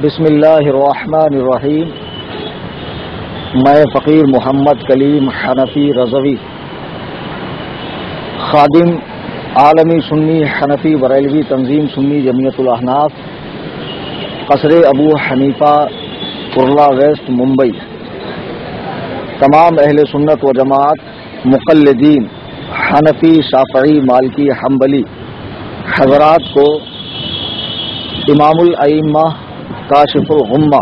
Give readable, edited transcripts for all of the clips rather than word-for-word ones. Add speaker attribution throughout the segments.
Speaker 1: بسم اللہ الرحمن الرحیم۔ میں فقیر محمد کلیم حنفی رضوی، خادم عالمی سنی حنفی بریلوی تنظیم سنی جمعیت الاحناف، قصر ابو حنیفہ، کرلا ویسٹ، ممبئی۔ تمام اہل سنت و جماعت مقلدین حنفی، شافعی، مالکی، حنبلی حضرات کو امام الائمہ، کاشف الغمہ،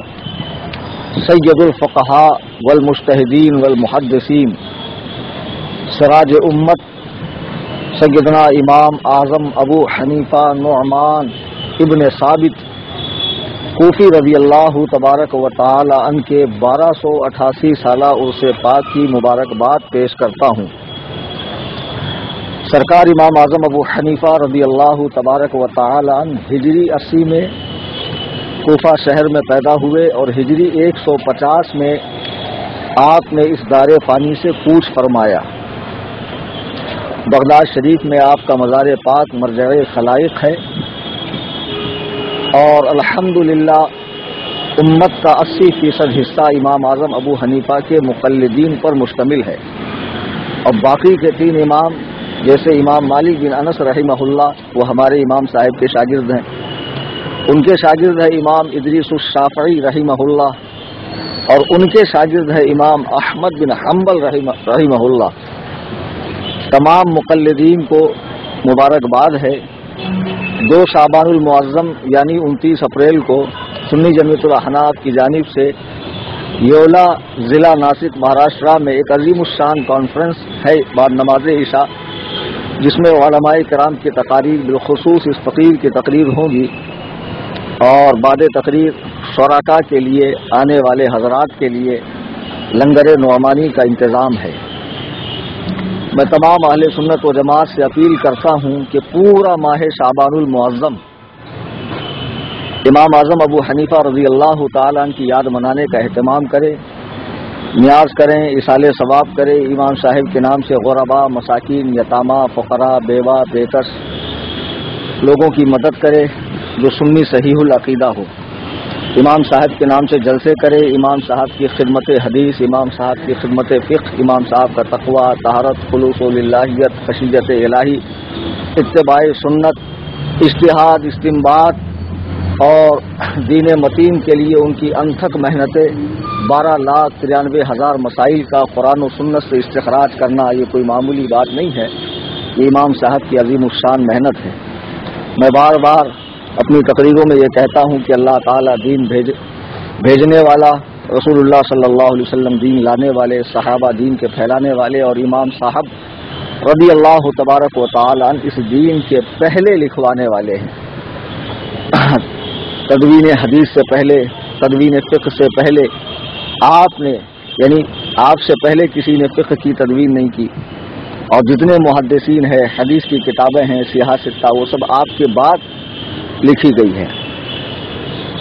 Speaker 1: سید الفقہاء والمجتہدین والمحدثین، سراج امت سیدنا امام اعظم ابو حنیفہ نعمان ابن ثابت کوفی رضی اللہ تبارک و تعالی عنہ کے 1288 سالہ عرص پاک کی مبارکباد پیش کرتا ہوں۔ سرکار امام اعظم ابو حنیفہ رضی اللہ تبارک و تعالی عنہ ہجری 80 میں کوفہ شہر میں پیدا ہوئے اور ہجری 150 میں آپ نے اس دار فانی سے کوچ فرمایا۔ بغداد شریف میں آپ کا مزار پاک مرجع خلائق ہے، اور الحمدللہ امت کا 80% حصہ امام اعظم ابو حنیفہ کے مقلدین پر مشتمل ہے، اور باقی کے 3 امام جیسے امام مالک بن انس رحمہ اللہ، وہ ہمارے امام صاحب کے شاگرد ہیں، ان کے شاگرد ہے امام ادریس الشافعی رحمہ اللہ، اور ان کے شاگرد ہے امام احمد بن حنبل رحمہ اللہ۔ تمام مقلدین کو مبارکباد ہے۔ 2 شعبان المعظم یعنی 29 اپریل کو سنی جمعیت الاحناف کی جانب سے یولا ضلع ناسک مہاراشٹرا میں ایک عظیم الشان کانفرنس ہے بعد نماز عشاء، جس میں علماء کرام کی تقاریر، بالخصوص اس فقیر کی تقریر ہوں گی، اور بعد تقریر شرکاء کے لیے، آنے والے حضرات کے لیے لنگر نعمانی کا انتظام ہے۔ میں تمام اہل سنت و جماعت سے اپیل کرتا ہوں کہ پورا ماہ شعبان المعظم امام اعظم ابو حنیفہ رضی اللہ تعالیٰ عنہ کی یاد منانے کا اہتمام کرے، نیاز کریں، اصالہ ثواب کرے، امام صاحب کے نام سے غربا، مساکین، یتامہ، فقراء، بیوہ، بیکس لوگوں کی مدد کرے جو سنی صحیح العقیدہ ہو، امام صاحب کے نام سے جلسے کرے، امام صاحب کی خدمت حدیث، امام صاحب کی خدمت فقہ، امام صاحب کا تقوی، طہارت، خلوص و للہیت، خشیت الہی، اتباع سنت، اجتہاد، استنباط اور دین متین کے لیے ان کی انتھک محنتیں، 12,93,000 مسائل کا قرآن و سنت سے استخراج کرنا، یہ کوئی معمولی بات نہیں ہے، یہ امام صاحب کی عظیم الشان محنت ہے۔ میں بار بار اپنی تقریروں میں یہ کہتا ہوں کہ اللہ تعالیٰ دین بھیجنے والا، رسول اللہ صلی اللہ علیہ وسلم دین لانے والے، صحابہ دین کے پھیلانے والے، اور امام صاحب رضی اللہ تبارک و تعالی عنہ اس دین کے پہلے لکھوانے والے ہیں۔ تدوین حدیث سے پہلے، تدوین فقہ سے پہلے آپ نے، یعنی آپ سے پہلے کسی نے فقہ کی تدوین نہیں کی، اور جتنے محدثین ہیں، حدیث کی کتابیں ہیں، سیاہ ستہ، وہ سب آپ کے بعد لکھی گئی ہے۔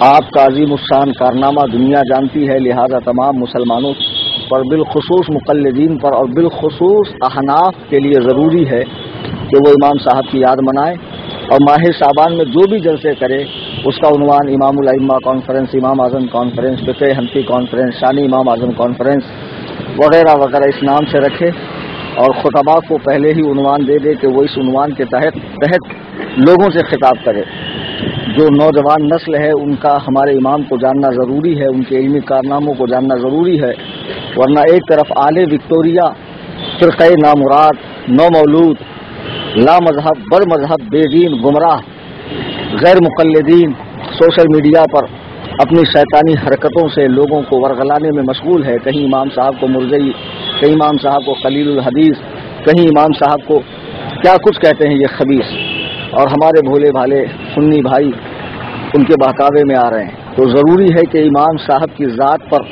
Speaker 1: آپ کا عظیم الشان کارنامہ دنیا جانتی ہے، لہذا تمام مسلمانوں پر، بالخصوص مقلدین پر، اور بالخصوص احناف کے لیے ضروری ہے کہ وہ امام صاحب کی یاد منائے، اور ماہ شعبان میں جو بھی جلسے کرے اس کا عنوان امام الائمہ کانفرنس، امام اعظم کانفرنس، فقہ حنفی کانفرنس، شان امام اعظم کانفرنس وغیرہ وغیرہ اس نام سے رکھے، اور خطباء کو پہلے ہی عنوان دے دے کہ وہ اس عنوان کے تحت لوگوں سے خطاب کرے۔ جو نوجوان نسل ہے ان کا ہمارے امام کو جاننا ضروری ہے، ان کے علمی کارناموں کو جاننا ضروری ہے، ورنہ ایک طرف آل وکٹوریہ، فرقہ نامراد، نو مولود، لا مذہب، بد مذہب، بے دین، گمراہ، غیر مقلدین سوشل میڈیا پر اپنی شیطانی حرکتوں سے لوگوں کو ورغلانے میں مشغول ہے، کہیں امام صاحب کو مرجئی، کہیں امام صاحب کو خلیل الحدیث، کہیں امام صاحب کو کیا کچھ کہتے ہیں یہ خبیث، اور ہمارے بھولے بھالے سنی بھائی ان کے بہکاوے میں آ رہے ہیں۔ تو ضروری ہے کہ امام صاحب کی ذات پر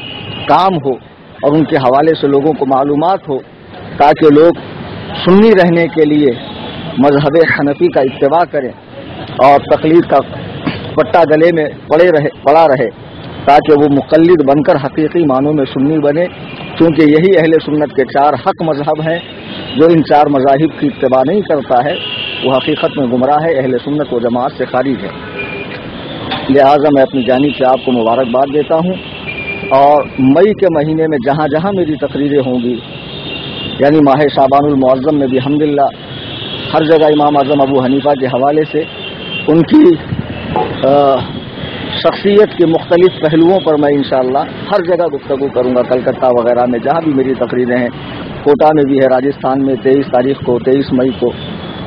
Speaker 1: کام ہو اور ان کے حوالے سے لوگوں کو معلومات ہو، تاکہ لوگ سنی رہنے کے لیے مذہب حنفی کا اتباع کریں اور تقلید کا پٹا گلے میں پڑا رہے، تاکہ وہ مقلد بن کر حقیقی معنوں میں سنی بنے، کیونکہ یہی اہل سنت کے 4 حق مذہب ہیں۔ جو ان 4 مذاہب کی اتباع نہیں کرتا ہے وہ حقیقت میں گمراہ ہے، اہل سنت و جماعت سے خارج ہے۔ لہٰذا میں اپنی جانب سے آپ کو مبارکباد دیتا ہوں، اور مئی کے مہینے میں جہاں جہاں میری تقریریں ہوں گی، یعنی ماہ شعبان المعظم میں بھی الحمدللہ ہر جگہ امام اعظم ابو حنیفہ کے حوالے سے ان کی شخصیت کے مختلف پہلوؤں پر میں انشاءاللہ ہر جگہ گفتگو کروں گا، کلکتہ وغیرہ میں جہاں بھی میری تقریریں ہیں، کوٹا میں بھی ہے، راجستھان میں 23 تاریخ کو، 23 مئی کو،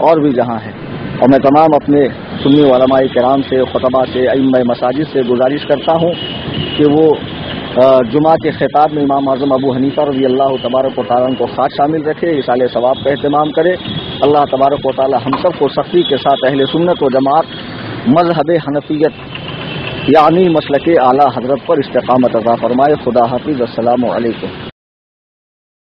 Speaker 1: اور بھی جہاں ہے۔ اور میں تمام اپنے سنی علماء کرام سے، خطبہ سے، ائمہ مساجد سے گزارش کرتا ہوں کہ وہ جمعہ کے خطاب میں امام اعظم ابو حنیفہ رضی اللہ تبارک و تعالیٰ کو خاص شامل رکھے، ایصال ثواب کا اہتمام کرے۔ اللہ تبارک و تعالیٰ ہم سب کو سختی کے ساتھ اہل سنت و جماعت مذہب حنفیت یعنی مسلک اعلیٰ حضرت پر استقامت عطا فرمائے۔ خدا حافظ، السلام علیکم۔